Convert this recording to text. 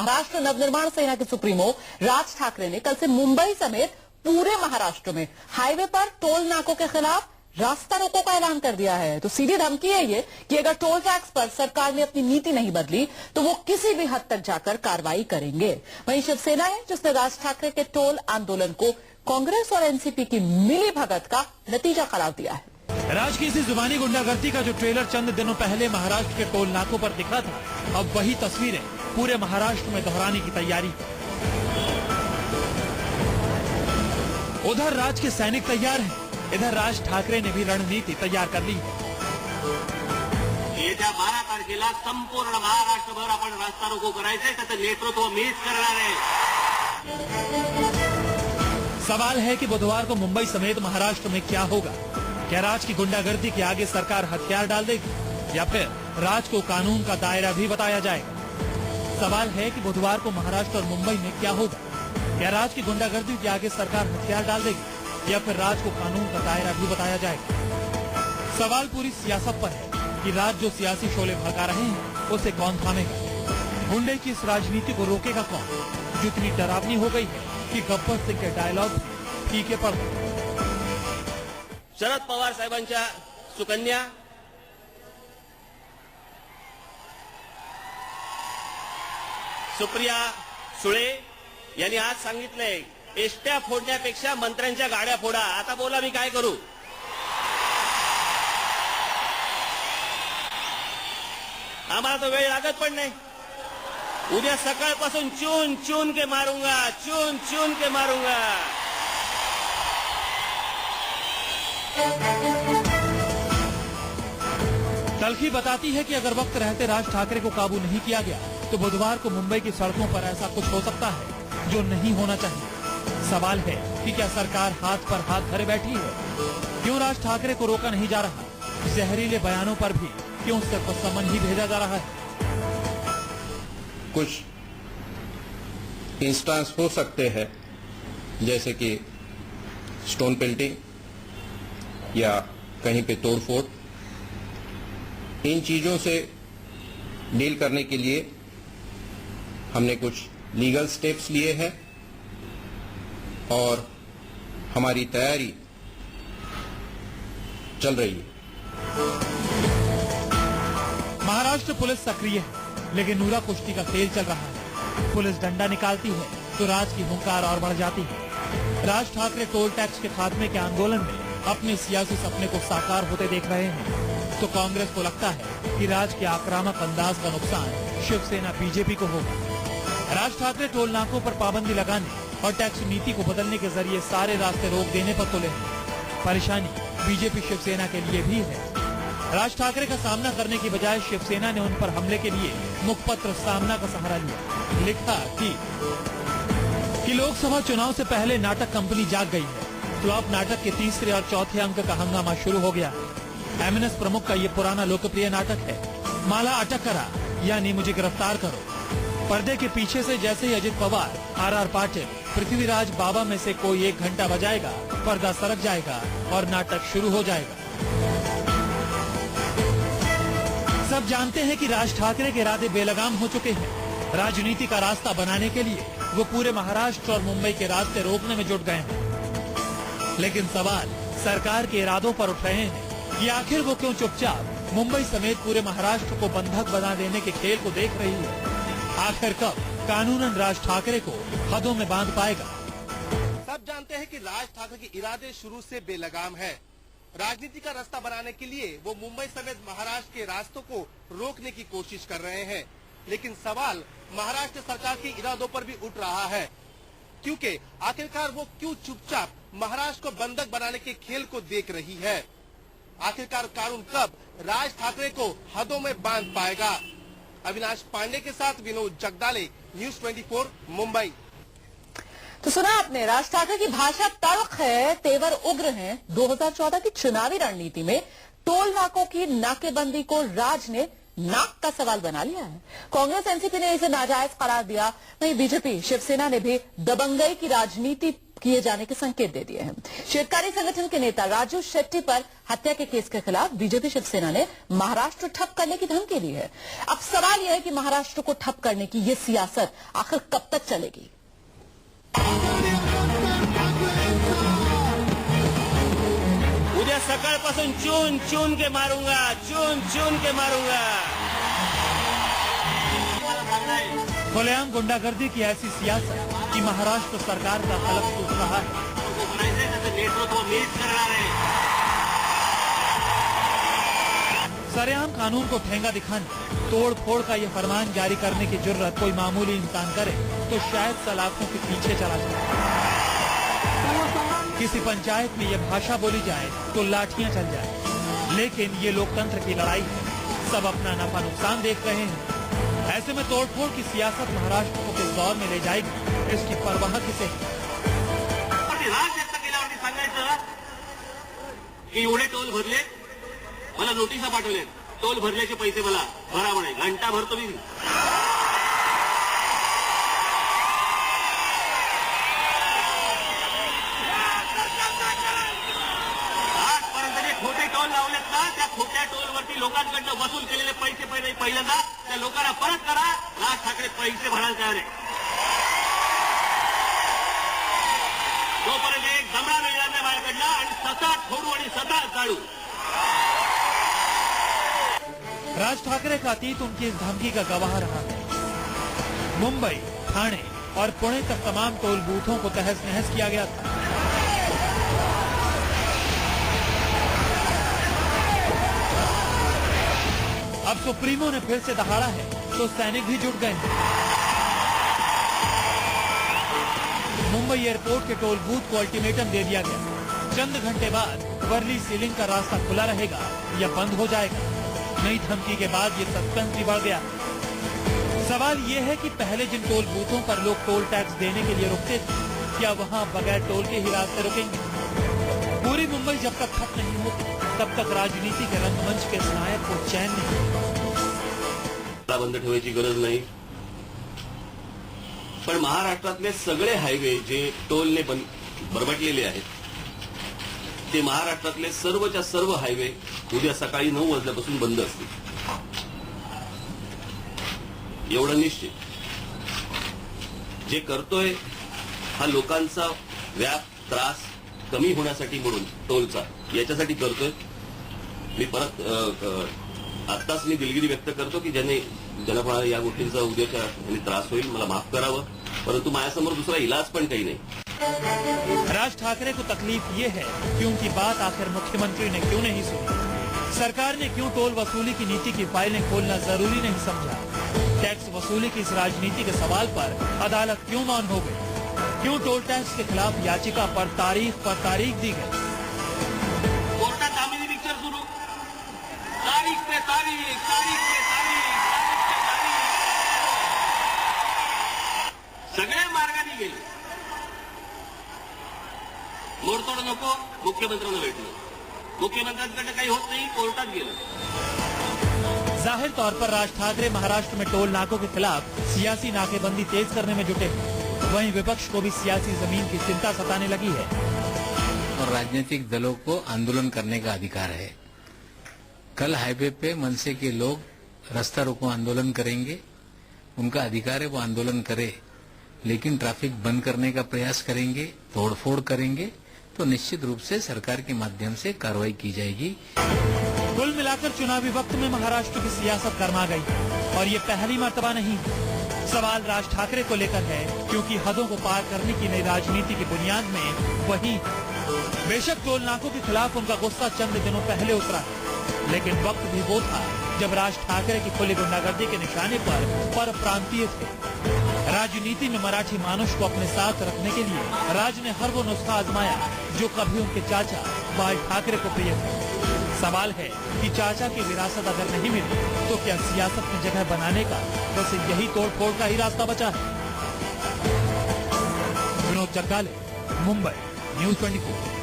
महाराष्ट्र नवनिर्माण सेना के सुप्रीमो राज ठाकरे ने कल से मुंबई समेत पूरे महाराष्ट्र में हाईवे पर टोल नाकों के खिलाफ रास्ता रोको का ऐलान कर दिया है। तो सीधी धमकी है ये कि अगर टोल टैक्स पर सरकार ने अपनी नीति नहीं बदली तो वो किसी भी हद तक जाकर कार्रवाई करेंगे। वहीं शिवसेना है जिसने राज ठाकरे के टोल आंदोलन को कांग्रेस और एनसीपी की मिली भगत का नतीजा करार दिया है। राज की इसी जुबानी गुंडागर्दी का जो ट्रेलर चंद दिनों पहले महाराष्ट्र के टोल नाकों पर दिखा था, अब वही तस्वीरें पूरे महाराष्ट्र में दोहराने की तैयारी। उधर राज के सैनिक तैयार हैं, इधर राज ठाकरे ने भी रणनीति तैयार कर ली है। येत्या 12 तारखेला संपूर्ण महाराष्ट्रभर आपण रास्ता रोको करायचंय, त्याचं नेतृत्व मीच करणार आहे। सवाल है कि बुधवार को मुंबई समेत महाराष्ट्र में क्या होगा। क्या राज की गुंडागर्दी के आगे सरकार हथियार डाल देगी या फिर राज को कानून का दायरा भी बताया जाएगा। सवाल है कि बुधवार को महाराष्ट्र और मुंबई में क्या होगा। क्या राज की गुंडागर्दी के आगे सरकार हथियार डाल देगी या फिर राज को कानून का दायरा भी बताया जाएगा। सवाल पूरी सियासत पर है कि राज जो सियासी शोले भड़का रहे हैं उसे कौन थामेगा। गुंडे की इस राजनीति को रोकेगा कौन, जो इतनी डरावनी हो गई है कि गब्बर सिंह के डायलॉग फीके पड़ गए। शरद पवार साहेबांच्या सुकन्या सुप्रिया सुळे यांनी आज सांगितलंय, एसट्या फोडण्यापेक्षा मंत्र्यांच्या गाड्या फोडा। आता बोला मी काय करू। आम्हाला तो वेळ लागत पण नाही। उद्या सकाळपासून चून चून के मारूंगा, चून चून के मारूंगा। तलखी बताती है कि अगर वक्त रहते राज ठाकरे को काबू नहीं किया गया तो बुधवार को मुंबई की सड़कों पर ऐसा कुछ हो सकता है जो नहीं होना चाहिए। सवाल है कि क्या सरकार हाथ पर हाथ धरे बैठी है। क्यों राज ठाकरे को रोका नहीं जा रहा। जहरीले बयानों पर भी क्यों सिर्फ समन ही भेजा जा रहा है। कुछ इंस्टेंस हो सकते हैं जैसे कि स्टोन पेल्टिंग या कहीं पे तोड़फोड़। इन चीजों से डील करने के लिए हमने कुछ लीगल स्टेप्स लिए हैं और हमारी तैयारी चल रही है। महाराष्ट्र पुलिस सक्रिय है लेकिन नूरा कुश्ती का खेल चल रहा है। पुलिस डंडा निकालती है तो राज की हुंकार और बढ़ जाती है। राज ठाकरे टोल टैक्स के खात्मे के आंदोलन में अपने सियासी सपने को साकार होते देख रहे हैं तो कांग्रेस को लगता है कि राज के आक्रामक अंदाज का नुकसान शिवसेना बीजेपी को होगा। राज ठाकरे टोल नाकों पर पाबंदी लगाने और टैक्स नीति को बदलने के जरिए सारे रास्ते रोक देने पर तुले हैं। परेशानी बीजेपी शिवसेना के लिए भी है। राज ठाकरे का सामना करने की बजाय शिवसेना ने उन पर हमले के लिए मुखपत्र सामना का सहारा लिया। लिखा कि लोकसभा चुनाव से पहले नाटक कंपनी जाग गई है। फ्लॉप नाटक के तीसरे और चौथे अंक का हंगामा शुरू हो गया है। एमएनएस प्रमुख का ये पुराना लोकप्रिय नाटक है, माला अटक करा यानी मुझे गिरफ्तार करो। पर्दे के पीछे से जैसे ही अजित पवार, आर पाटिल, पृथ्वीराज बाबा में से कोई एक घंटा बजाएगा, पर्दा सरक जाएगा और नाटक शुरू हो जाएगा। सब जानते हैं कि राज ठाकरे के इरादे बेलगाम हो चुके हैं। राजनीति का रास्ता बनाने के लिए वो पूरे महाराष्ट्र और मुंबई के रास्ते रोकने में जुट गए हैं। लेकिन सवाल सरकार के इरादों पर उठ रहे हैं कि आखिर वो क्यों चुपचाप मुंबई समेत पूरे महाराष्ट्र को बंधक बना देने के खेल को देख रही है। आखिर कब कानूनन राज ठाकरे को हदों में बांध पाएगा। सब जानते हैं कि राज ठाकरे के इरादे शुरू से बेलगाम है। राजनीति का रास्ता बनाने के लिए वो मुंबई समेत महाराष्ट्र के रास्तों को रोकने की कोशिश कर रहे हैं। लेकिन सवाल महाराष्ट्र सरकार के इरादों पर भी उठ रहा है, क्योंकि आखिरकार वो क्यों चुपचाप महाराष्ट्र को बंधक बनाने के खेल को देख रही है। आखिरकार कानून कब राज ठाकरे को हदों में बांध पाएगा। अविनाश पांडे के साथ विनोद जगदाले, न्यूज़ 24 मुंबई। तो सुना आपने, राज ठाकरे की भाषा तल्ख है, तेवर उग्र हैं। 2014 की चुनावी रणनीति में टोल नाकों की नाकेबंदी को राज ने नाक का सवाल बना लिया है। कांग्रेस एनसीपी ने इसे नाजायज करार दिया। वहीं बीजेपी शिवसेना ने भी दबंगई की राजनीति किए जाने के संकेत दे दिए हैं। शेतकारी संगठन के नेता राजू शेट्टी पर हत्या के केस के खिलाफ बीजेपी शिवसेना ने महाराष्ट्र ठप करने की धमकी दी है। अब सवाल यह है कि महाराष्ट्र को ठप करने की ये सियासत आखिर कब तक चलेगी। उद्या सकाळपासून चून चून के मारूंगा, चून चून के मारूंगा। खुलेआम गुंडागर्दी की ऐसी सियासत कि महाराष्ट्र सरकार का हलफ टूट रहा है। नेतृत्व मीच करणार आहे। सरेआम कानून को ठेंगा दिखाने, तोड़ फोड़ का यह फरमान जारी करने की जुर्रत कोई मामूली इंसान करे तो शायद सलाखों के पीछे चला जाए। किसी पंचायत में यह भाषा बोली जाए तो लाठियां चल जाए, लेकिन ये लोकतंत्र की लड़ाई है। सब अपना नफा नुकसान देख रहे हैं। ऐसे में तोड़फोड़ की सियासत महाराष्ट्र को किस दौर में ले जाएगी, इसकी परवाह किसे है? राज व्यक्त केल्यावरती सांगायचं की एवढे टोल भरले, मला नोटिसा पाठवले, टोल भरल्याचे पैसे मला भरा म्हणे, घंटा भरतो मी। खोटे टोल लावलेत ना, त्या खोट्या टोलवरती लोकांकडनं वसूल केलेले पैसे पहिल्यांदा त्या लोकांना परत करा। राज ठाकरे पैसे भरायला तयार आहे। जोपर्यंत एक दमडा मिळणार नाही माझ्याकडला आणि सता फोडू आणि सता जाळू। राज ठाकरे का अतीत उनकी इस धमकी का गवाह रहा है। मुंबई, ठाणे और पुणे तक तमाम टोल बूथों को तहस नहस किया गया था। अब सुप्रीमो ने फिर से दहाड़ा है तो सैनिक भी जुट गए हैं। मुंबई एयरपोर्ट के टोल बूथ को अल्टीमेटम दे दिया गया। चंद घंटे बाद वर्ली सीलिंग का रास्ता खुला रहेगा या बंद हो जाएगा। नई धमकी के बाद ये सस्पेंस भी बढ़ गया। सवाल ये है कि पहले जिन टोल बूथों पर लोग टोल टैक्स देने के लिए रुकते थे, क्या वहाँ बगैर टोल के ही रास्ते रुकेंगे? पूरी मुंबई जब तक ठप नहीं होती तब तक राजनीति के रंगमंच के इस नायक को चैन नहीं। बंद ठेवायची गरज नाही, पण महाराष्ट्रातले सगळे हायवे जे टोलने बरबटलेले आहेत ते महाराष्ट्रातले सर्वच्या सर्व हायवे उद्या सकाळी 9 वाजल्यापासून बंद असतील, एवढं निश्चित। जे करतोय हा लोकांचा व्याप त्रास कमी होण्यासाठी म्हणून टोलचा याच्यासाठी करतोय। मी परत आत्ताच मी दिलगिरी व्यक्त करतो की ज्यांना कोणाला या गोष्टींचा उद्याच्या त्रास होईल मला माफ करावं, परंतु माझ्यासमोर दुसरा इलाज पण काही नाही। राज ठाकरे को तकलीफ ये है कि उनकी बात आखिर मुख्यमंत्री ने क्यों नहीं सुनी। सरकार ने क्यों टोल वसूली की नीति की फाइलें खोलना जरूरी नहीं समझा। टैक्स वसूली की इस राजनीति के सवाल पर अदालत क्यों मौन हो गई। क्यों टोल टैक्स के खिलाफ याचिका पर तारीख दी गई। कोर्टात दामिनी पिक्चर सुरू, तारीख पे तारीख, तारीख पे तारीख, सगळ्या मार्गाने गेले। मोडतोड नको, मुख्यमंत्र्यांना भेटलं, मुख्यमंत्र्यांकडे काही होत नाही, कोर्टात गेलं। जाहिर तौर पर राज ठाकरे महाराष्ट्र में टोल नाकों के खिलाफ सियासी नाकेबंदी तेज करने में जुटे। वहीं विपक्ष को भी सियासी जमीन की चिंता सताने लगी है। और राजनीतिक दलों को आंदोलन करने का अधिकार है। कल हाईवे पे मनसे के लोग रास्ता रोको आंदोलन करेंगे, उनका अधिकार है वो आंदोलन करे, लेकिन ट्रैफिक बंद करने का प्रयास करेंगे, तोड़फोड़ करेंगे तो निश्चित रूप से सरकार के माध्यम से कार्रवाई की जाएगी। कुल मिलाकर चुनावी वक्त में महाराष्ट्र की सियासत गर्मा गई और ये पहली मर्तबा नहीं। सवाल राज ठाकरे को लेकर है, क्योंकि हदों को पार करने की नई राजनीति की बुनियाद में वही। बेशक टोल नाकों के खिलाफ उनका गुस्सा चंद दिनों पहले उतरा है, लेकिन वक्त भी वो था जब राज ठाकरे की खुली गुंडागर्दी के निशाने पर प्रांतीय थे। राजनीति में मराठी मानुष को अपने साथ रखने के लिए राज ने हर वो नुस्खा आजमाया जो कभी उनके चाचा बाल ठाकरे को प्रिय थे। सवाल है कि चाचा की विरासत अगर नहीं मिली तो क्या सियासत में जगह बनाने का वैसे यही तोड़फोड़ का ही रास्ता बचा है। विनोद जग्गाले, मुंबई, न्यूज़ 24।